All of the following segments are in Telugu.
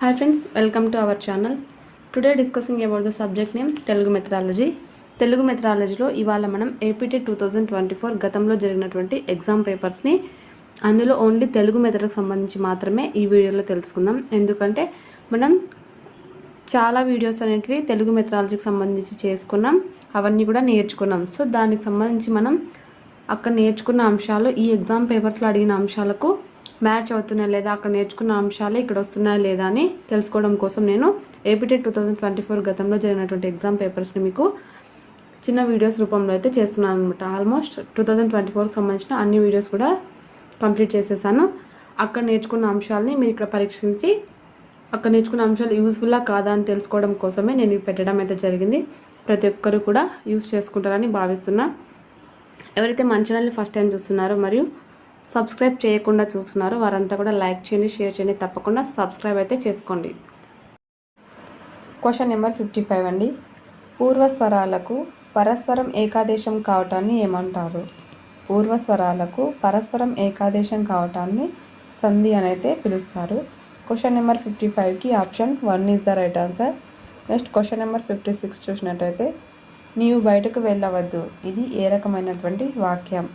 Hi friends, welcome to our channel. Today discussing about the subject name Telugu Methodology. Telugu మెథడాలజీలో ఇవాళ మనం ఏపీటీ 2024 గతంలో జరిగినటువంటి ఎగ్జామ్ పేపర్స్ని అందులో ఓన్లీ తెలుగు మెథడ్కి సంబంధించి మాత్రమే ఈ వీడియోలో తెలుసుకుందాం. ఎందుకంటే మనం చాలా వీడియోస్ అనేటివి తెలుగు మెథడాలజీకి సంబంధించి చేసుకున్నాం, అవన్నీ కూడా నేర్చుకున్నాం. సో దానికి సంబంధించి మనం అక్కడ నేర్చుకున్న అంశాలు ఈ ఎగ్జామ్ పేపర్స్లో అడిగిన అంశాలకు మ్యాచ్ అవుతున్నాయా లేదా, అక్కడ నేర్చుకున్న అంశాలు ఇక్కడ వస్తున్నాయా లేదా అని తెలుసుకోవడం కోసం నేను ఏపీటీ 2024 గతంలో జరిగినటువంటి ఎగ్జామ్ పేపర్స్ని మీకు చిన్న వీడియోస్ రూపంలో అయితే చేస్తున్నాను అనమాట. ఆల్మోస్ట్ 2024కి సంబంధించిన అన్ని వీడియోస్ కూడా కంప్లీట్ చేసేసాను. అక్కడ నేర్చుకున్న అంశాలని మీరు ఇక్కడ పరీక్షించి అక్కడ నేర్చుకున్న అంశాలు యూజ్ఫుల్లా కాదా అని తెలుసుకోవడం కోసమే నేను పెట్టడం అయితే జరిగింది. ప్రతి ఒక్కరు కూడా యూజ్ చేసుకుంటారని భావిస్తున్నా. ఎవరైతే మన ఛానల్ని ఫస్ట్ టైం చూస్తున్నారో మరియు సబ్స్క్రైబ్ చేయకుండా చూస్తున్నారు వారంతా కూడా లైక్ చేయండి, షేర్ చేయండి, తప్పకుండా సబ్స్క్రైబ్ అయితే చేసుకోండి. క్వశ్చన్ నెంబర్ 55 అండి. పూర్వస్వరాలకు పరస్వరం ఏకాదేశం కావటాన్ని ఏమంటారు? పూర్వస్వరాలకు పరస్వరం ఏకాదేశం కావటాన్ని సంధి అని అయితే పిలుస్తారు. క్వశ్చన్ నెంబర్ 55కి option 1 is the right answer. Next question number 56 చూసినట్టయితే, నీవు బయటకు వెళ్ళవద్దు, ఇది ఏ రకమైనటువంటి వాక్యం?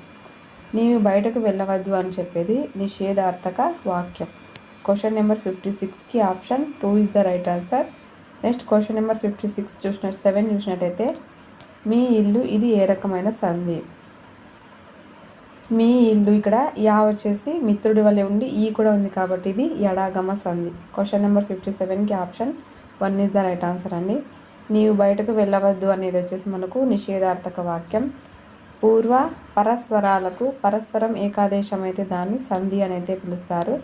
నీవు బయటకు వెళ్ళవద్దు అని చెప్పేది నిషేధార్థక వాక్యం. క్వశ్చన్ నెంబర్ 56కి option 2 is the right answer. Next question number 7 చూసినట్టయితే, మీ ఇల్లు ఇది ఏ రకమైన సంధి? మీ ఇల్లు ఇక్కడ యా వచ్చేసి మిత్రుడి వల్లే ఉండి ఈ కూడా ఉంది కాబట్టి ఇది ఎడాగమ సంధి. క్వశ్చన్ నెంబర్ 57కి option 1 is the right answer అండి. నీవు బయటకు వెళ్ళవద్దు అనేది వచ్చేసి మనకు నిషేధార్థక వాక్యం. పూర్వ పరస్వరాలకు పరస్పరం ఏకాదేశం అయితే దాన్ని సంధి అని అయితే పిలుస్తారు.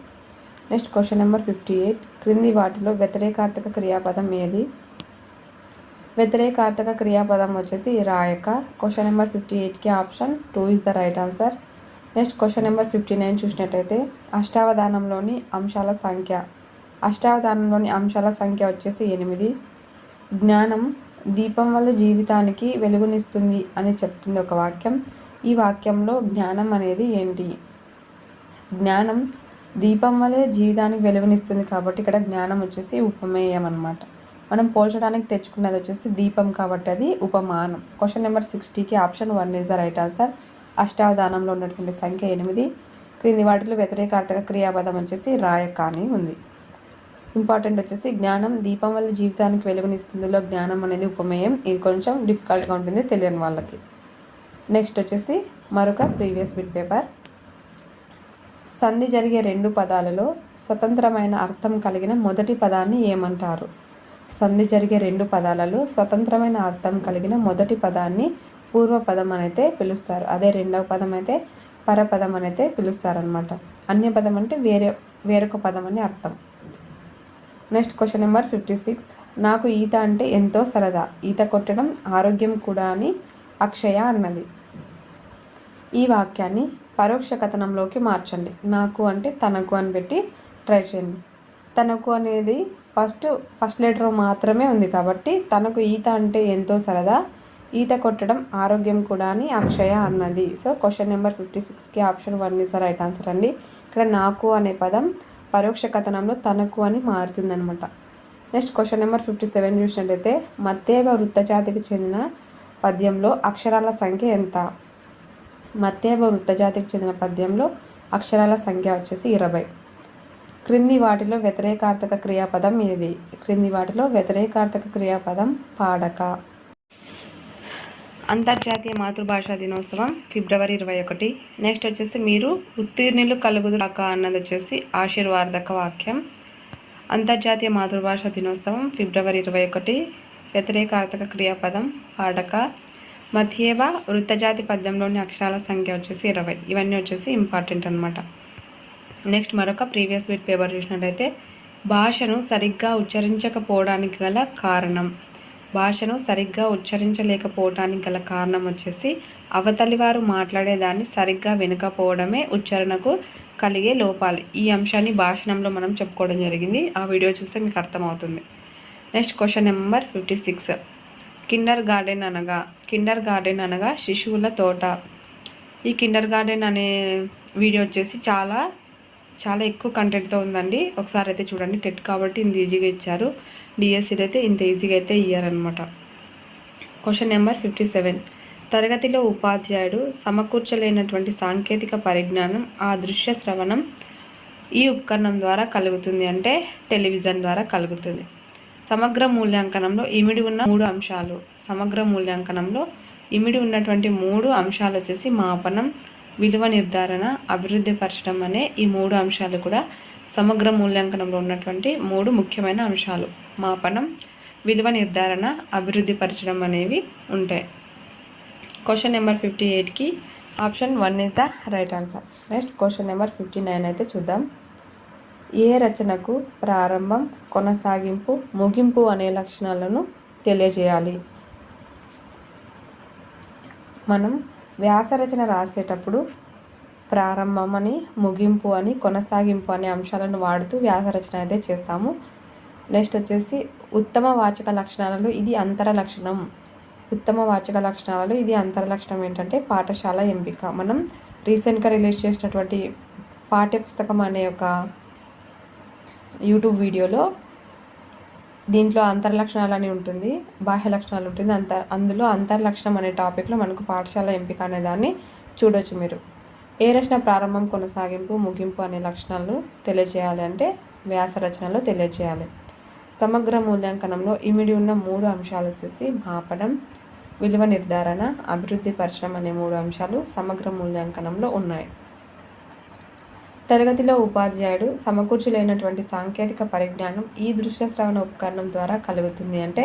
నెక్స్ట్ క్వశ్చన్ నెంబర్ 58, క్రింది వాటిలో వ్యతిరేకార్థక క్రియాపదం ఏది? వ్యతిరేకార్థక క్రియాపదం వచ్చేసి రాయక. క్వశ్చన్ నెంబర్ 58కి option 2 is the right answer. Next question number 59 చూసినట్టయితే, అష్టావధానంలోని అంశాల సంఖ్య వచ్చేసి 8. జ్ఞానం దీపం వల్ల జీవితానికి వెలుగునిస్తుంది అని చెప్తుంది ఒక వాక్యం. ఈ వాక్యంలో జ్ఞానం అనేది ఏంటి? జ్ఞానం దీపం వల్లే జీవితానికి వెలుగునిస్తుంది కాబట్టి ఇక్కడ జ్ఞానం వచ్చేసి ఉపమేయం అనమాట. మనం పోల్చడానికి తెచ్చుకున్నది వచ్చేసి దీపం కాబట్టి అది ఉపమానం. క్వశ్చన్ నెంబర్ 60కి option 1 is the right answer. అష్టావధానంలో ఉన్నటువంటి సంఖ్య 8. క్రింది వాటిలో వ్యతిరేకార్థక క్రియాపదం వచ్చేసి రాయక అని ఉంది. ఇంపార్టెంట్ వచ్చేసి జ్ఞానం దీపం వల్ల జీవితానికి వెలుగునిస్తుందిలో జ్ఞానం అనేది ఉపమేయం. ఇది కొంచెం డిఫికల్ట్గా ఉంటుంది తెలియని వాళ్ళకి. నెక్స్ట్ వచ్చేసి మరొక ప్రీవియస్ బిట్ పేపర్. సంధి జరిగే 2 పదాలలో స్వతంత్రమైన అర్థం కలిగిన మొదటి పదాన్ని ఏమంటారు? సంధి జరిగే 2 పదాలలో స్వతంత్రమైన అర్థం కలిగిన మొదటి పదాన్ని పూర్వపదం అనైతే పిలుస్తారు. అదే రెండవ పదం అయితే పరపదం అనైతే పిలుస్తారనమాట. అన్య పదం అంటే వేరొక పదం అని అర్థం. నెక్స్ట్ క్వశ్చన్ నెంబర్ 56, నాకు ఈత అంటే ఎంతో సరదా, ఈత కొట్టడం ఆరోగ్యం కూడా అని అక్షయ అన్నది. ఈ వాక్యాన్ని పరోక్ష కథనంలోకి మార్చండి. నాకు అంటే తనకు అని పెట్టి ట్రై చేయండి. తనకు అనేది ఫస్ట్ లెటర్ మాత్రమే ఉంది కాబట్టి తనకు ఈత అంటే ఎంతో సరదా, ఈత కొట్టడం ఆరోగ్యం కూడా అని అక్షయ అన్నది. సో క్వశ్చన్ నెంబర్ 56కి option 1 is the right answer అండి. ఇక్కడ నాకు అనే పదం పరోక్ష కథనంలో తనకు అని మారుతుందనమాట. నెక్స్ట్ క్వశ్చన్ నెంబర్ 57 చూసినట్లయితే, మత్తేవ వృత్తజాతికి చెందిన పద్యంలో అక్షరాల సంఖ్య ఎంత? మత్తేవ వృత్తజాతికి చెందిన పద్యంలో అక్షరాల సంఖ్య వచ్చేసి 20. క్రింది వాటిలో వ్యతిరేకార్థక క్రియాపదం ఏది? క్రింది వాటిలో వ్యతిరేకార్థక క్రియాపదం పాడక. అంతర్జాతీయ మాతృభాషా దినోత్సవం ఫిబ్రవరి 21. నెక్స్ట్ వచ్చేసి మీరు ఉత్తీర్ణులు కలుగుదురాక అన్నది వచ్చేసి ఆశీర్వాదక వాక్యం. అంతర్జాతీయ మాతృభాషా దినోత్సవం ఫిబ్రవరి 21. వ్యతిరేకార్థక క్రియాపదం పాడక. మధ్యేవ వృత్తజాతి పద్యంలోని అక్షరాల సంఖ్య వచ్చేసి 20. ఇవన్నీ వచ్చేసి ఇంపార్టెంట్ అనమాట. నెక్స్ట్ మరొక ప్రీవియస్ బిట్ పేపర్ చూసినట్టయితే, భాషను సరిగ్గా ఉచ్చరించకపోవడానికి గల కారణం. భాషను సరిగ్గా ఉచ్చరించలేకపోవటానికి గల కారణం వచ్చేసి అవతలి వారు మాట్లాడేదాన్ని సరిగ్గా వినకపోవడమే ఉచ్చారణకు కలిగే లోపాలు. ఈ అంశాన్ని భాషణంలో మనం చెప్పుకోవడం జరిగింది. ఆ వీడియో చూస్తే మీకు అర్థమవుతుంది. Next question number 56, Kinder garden అనగా శిశువుల తోట. ఈ కిండర్ గార్డెన్ అనే వీడియో వచ్చేసి చాలా చాలా ఎక్కువ కంటెంట్తో ఉందండి. ఒకసారి అయితే చూడండి. టెట్ కాబట్టి ఇంత ఈజీగా ఇచ్చారు. డిఎస్సీలో అయితే ఇంత ఈజీగా అయితే ఇయ్యారనమాట. Question number 57. తరగతిలో ఉపాధ్యాయుడు సమకూర్చలేనటువంటి సాంకేతిక పరిజ్ఞానం ఆ దృశ్య శ్రవణం ఈ ఉపకరణం ద్వారా కలుగుతుంది అంటే టెలివిజన్ ద్వారా కలుగుతుంది. సమగ్ర మూల్యాంకనంలో ఇమిడి ఉన్న 3 అంశాలు. సమగ్ర మూల్యాంకనంలో ఇమిడి ఉన్నటువంటి 3 అంశాలు వచ్చేసి మాపనం, విలువ నిర్ధారణ, అభివృద్ధి పరచడం అనే ఈ 3 అంశాలు కూడా సమగ్ర మూల్యాంకనంలో ఉన్నటువంటి 3 ముఖ్యమైన అంశాలు. మాపనం, విలువ నిర్ధారణ, అభివృద్ధి పరచడం అనేవి ఉంటాయి. క్వశ్చన్ నెంబర్ 58కి option 1 is the right answer. Next question number 59 అయితే చూద్దాం. ఏ రచనకు ప్రారంభం, కొనసాగింపు, ముగింపు అనే లక్షణాలను తెలియజేయాలి? మనం వ్యాసరచన రాసేటప్పుడు ప్రారంభం అని, ముగింపు అని, కొనసాగింపు అనే అంశాలను వాడుతూ వ్యాసరచన అయితే చేస్తాము. నెక్స్ట్ వచ్చేసి ఉత్తమ వాచక లక్షణాలలో ఇది అంతర లక్షణం. ఉత్తమ వాచక లక్షణాలలో ఇది అంతర లక్షణం ఏంటంటే పాఠశాల ఎంపిక. మనం రీసెంట్గా రిలీజ్ చేసినటువంటి పాఠ్యపుస్తకం అనే ఒక యూట్యూబ్ వీడియోలో దీంట్లో అంతర్లక్షణాలు అని ఉంటుంది, బాహ్య లక్షణాలు ఉంటుంది. అందులో అంతర్లక్షణం అనే టాపిక్లో మనకు పాఠశాల ఎంపిక అనే దాన్ని చూడొచ్చు మీరు. ఏ రచన ప్రారంభం, కొనసాగింపు, ముగింపు అనే లక్షణాలను తెలియజేయాలి అంటే వ్యాస రచనలో తెలియజేయాలి. సమగ్ర మూల్యాంకనంలో ఇమిడి ఉన్న 3 అంశాలు వచ్చేసి మాపనం, విలువ నిర్ధారణ, అభివృద్ధి పరచడం అనే 3 అంశాలు సమగ్ర మూల్యాంకనంలో ఉన్నాయి. తరగతిలో ఉపాధ్యాయుడు సమకూర్చలేనటువంటి సాంకేతిక పరిజ్ఞానం ఈ దృశ్య శ్రవణ ఉపకరణం ద్వారా కలుగుతుంది అంటే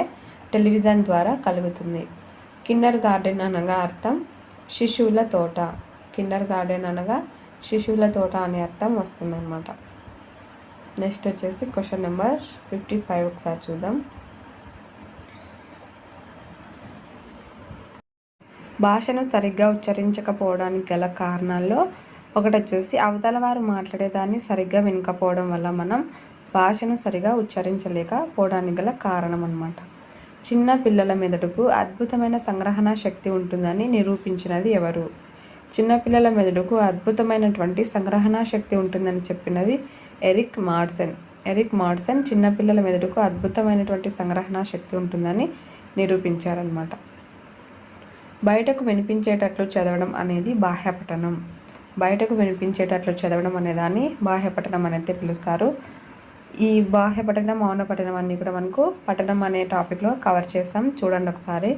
టెలివిజన్ ద్వారా కలుగుతుంది. కిండర్ గార్డెన్ అనగా అర్థం శిశువుల తోట. కిండర్ గార్డెన్ అనగా శిశువుల తోట అనే అర్థం వస్తుందన్నమాట. నెక్స్ట్ వచ్చేసి క్వశ్చన్ నెంబర్ 55 ఒకసారి చూద్దాం. భాషను సరిగ్గా ఉచ్చరించకపోవడానికి గల కారణాల్లో ఒకటి వచ్చేసి అవతల వారు మాట్లాడేదాన్ని సరిగ్గా వినకపోవడం వల్ల మనం భాషను సరిగా ఉచ్చరించలేకపోవడానికి గల కారణం అన్నమాట. చిన్న పిల్లల మెదడుకు అద్భుతమైన సంగ్రహణ శక్తి ఉంటుందని నిరూపించినది ఎవరు? చిన్నపిల్లల మెదడుకు అద్భుతమైనటువంటి సంగ్రహణ శక్తి ఉంటుందని చెప్పినది ఎరిక్ మాడ్సన్. ఎరిక్ మాడ్సన్ చిన్నపిల్లల మెదడుకు అద్భుతమైనటువంటి సంగ్రహణ శక్తి ఉంటుందని నిరూపించారనమాట. బయటకు వినిపించేటట్లు చదవడం అనేది బాహ్యపఠనం. బయటకు వినిపించేటట్లు చదవడం అనేదాన్ని బాహ్యపఠనం అనేది పిలుస్తారు. ఈ బాహ్యపఠనం, మౌన పఠనం అన్నీ కూడా మనకు పఠనం అనే టాపిక్లో కవర్ చేస్తాం. చూడండి ఒకసారి.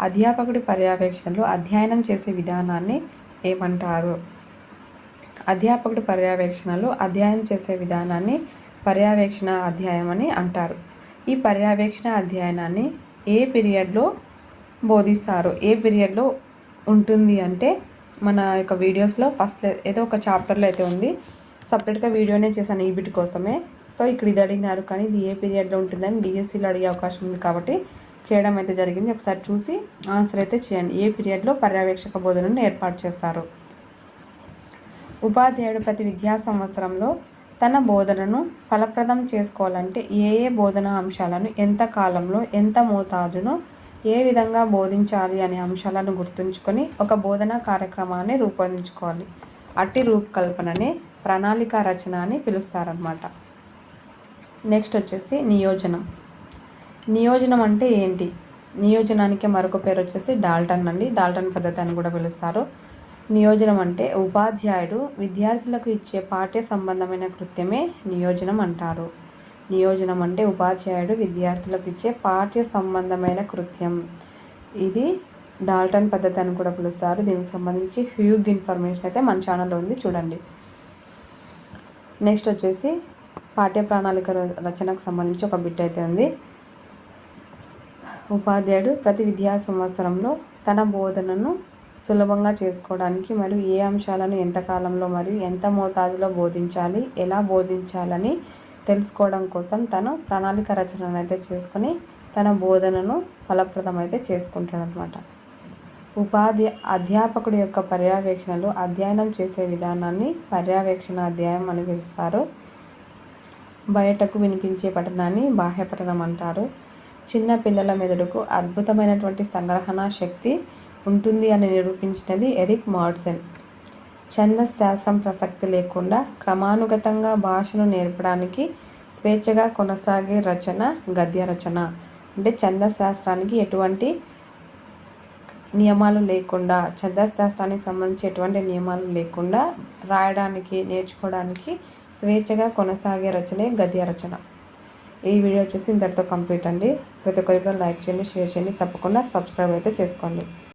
అధ్యాపకుడి పర్యవేక్షణలో అధ్యయనం చేసే విధానాన్ని ఏమంటారు? అధ్యాపకుడి పర్యవేక్షణలో అధ్యయనం చేసే విధానాన్ని పర్యవేక్షణ అధ్యాయం అని అంటారు. ఈ పర్యవేక్షణ అధ్యయనాన్ని ఏ పీరియడ్లో బోధిస్తారు? ఏ పీరియడ్లో ఉంటుంది అంటే మన యొక్క వీడియోస్లో ఫస్ట్ ఏదో ఒక చాప్టర్లో అయితే ఉంది. సపరేట్గా వీడియోనే చేశాను ఈ బిట్ కోసమే. సో ఇక్కడ ఇది అడిగినారు, కానీ ఇది ఏ పీరియడ్లో ఉంటుందని డిఎస్సీలో అడిగే అవకాశం ఉంది కాబట్టి చేయడం అయితే జరిగింది. ఒకసారి చూసి ఆన్సర్ అయితే చేయండి. ఏ పీరియడ్లో పర్యవేక్షక బోధనను ఏర్పాటు చేస్తారు? ఉపాధ్యాయుడు ప్రతి విద్యా సంవత్సరంలో తన బోధనను ఫలప్రదం చేసుకోవాలంటే ఏ ఏ బోధనా అంశాలను ఎంత కాలంలో ఎంత మోతాదును ఏ విధంగా బోధించాలి అనే అంశాలను గుర్తుంచుకొని ఒక బోధనా కార్యక్రమాన్ని రూపొందించుకోవాలి. అట్టి రూపకల్పననే ప్రణాళిక రచన అని పిలుస్తారన్నమాట. నెక్స్ట్ వచ్చేసి నియోజనం. నియోజనం అంటే ఏంటి? నియోజనానికి మరొక పేరు వచ్చేసి డాల్టన్ అండి. డాల్టన్ పద్ధతి అని కూడా పిలుస్తారు. నియోజనం అంటే ఉపాధ్యాయుడు విద్యార్థులకు ఇచ్చే పాఠ్య సంబంధమైన కృత్యమే నియోజనం అంటారు. నియోజనం అంటే ఉపాధ్యాయుడు విద్యార్థులకు ఇచ్చే పాఠ్య సంబంధమైన కృత్యం. ఇది డాల్టన్ పద్ధతి అని కూడా పిలుస్తారు. దీనికి సంబంధించి హ్యూగ్ ఇన్ఫర్మేషన్ అయితే మన ఛానల్లో ఉంది, చూడండి. నెక్స్ట్ వచ్చేసి పాఠ్య ప్రణాళిక రచనకు సంబంధించి ఒక బిట్ అయితే ఉంది. ఉపాధ్యాయుడు ప్రతి విద్యా సంవత్సరంలో తన బోధనను సులభంగా చేసుకోవడానికి మరియు ఏ అంశాలను ఎంత కాలంలో మరియు ఎంత మోతాదులో బోధించాలి, ఎలా బోధించాలని తెలుసుకోవడం కోసం తను ప్రణాళిక రచనను అయితే చేసుకొని తన బోధనను ఫలప్రదమైతే చేసుకుంటాడనమాట. అధ్యాపకుడి యొక్క పర్యవేక్షణలో అధ్యయనం చేసే విధానాన్ని పర్యవేక్షణ అధ్యాయం అని పిలుస్తారు. బయటకు వినిపించే పఠనాన్ని బాహ్య పఠనం అంటారు. చిన్న పిల్లల మెదడుకు అద్భుతమైనటువంటి సంగ్రహణ శక్తి ఉంటుంది అని నిరూపించినది ఎరిక్ మాడ్సన్. ఛందశాస్త్రం ప్రసక్తి లేకుండా క్రమానుగతంగా భాషను నేర్పడానికి స్వేచ్ఛగా కొనసాగే రచన గద్య రచన. అంటే ఛందశాస్త్రానికి ఎటువంటి నియమాలు లేకుండా, ఛందశాస్త్రానికి సంబంధించి ఎటువంటి నియమాలు లేకుండా రాయడానికి, నేర్చుకోవడానికి స్వేచ్ఛగా కొనసాగే రచనే గద్య రచన. ఈ వీడియో వచ్చేసి ఇంతటితో కంప్లీట్ అండి. ప్రతి ఒక్కరు కూడా లైక్ చేయండి, షేర్ చేయండి, తప్పకుండా సబ్స్క్రైబ్ అయితే చేసుకోండి.